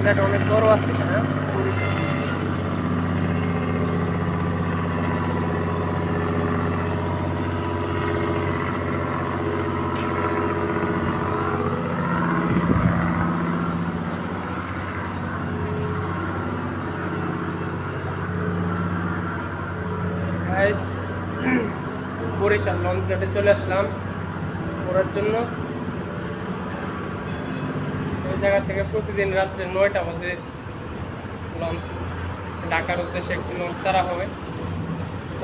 জায়গাটা অনেক বড় আছে হ্যাঁ বরিশাল লঞ্চ ঘাটে চলে আসলাম ঘোরার জন্য। এই জায়গা থেকে প্রতিদিন রাত্রে 9টা বাজে লঞ্চ ঢাকার উদ্দেশ্যে একটি লঞ্চ ছাড়া হবে।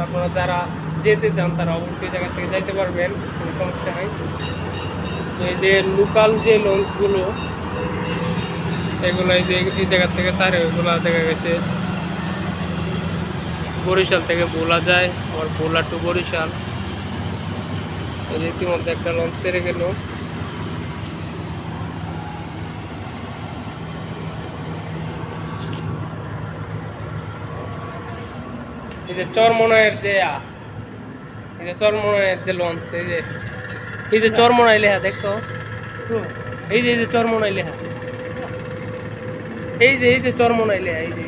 আপনারা যারা যেতে চান তারা অবশ্যই জায়গা থেকে যাইতে পারবেন, কোনো সমস্যা নেই। তো এই যে লোকাল যে লঞ্চগুলো এগুলো এই যে এই জায়গা থেকে ছাড়ে ওইগুলো দেখা গেছে বরিশাল থেকে ভোলা যায়, আবার ভোলা টু বরিশাল। ইতিমধ্যে একটা লঞ্চ ছেড়ে গেল। এই যে চরমনায়ের যে লঞ্চ এই যে চরমনাই লেখা দেখছো, এই যে চরমনাই লেখা, এই যে চরমনাই লেখা, এই যে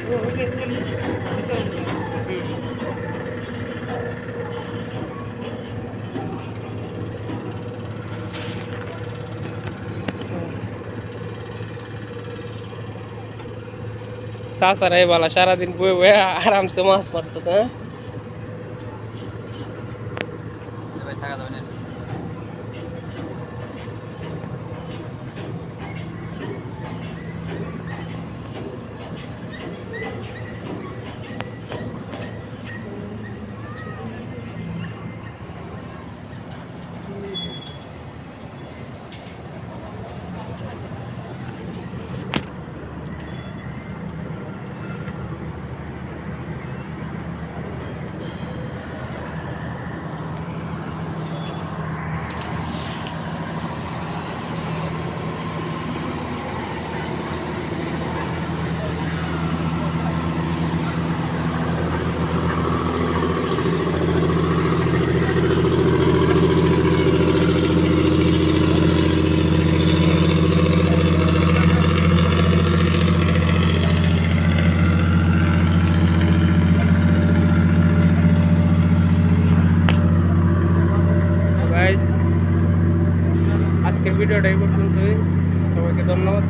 सासरा है वाला सारा दिन बोए हुए आराम से माछ मारते हैं। আজকের ভিডিওটা এই পর্যন্তই। সবাইকে ধন্যবাদ।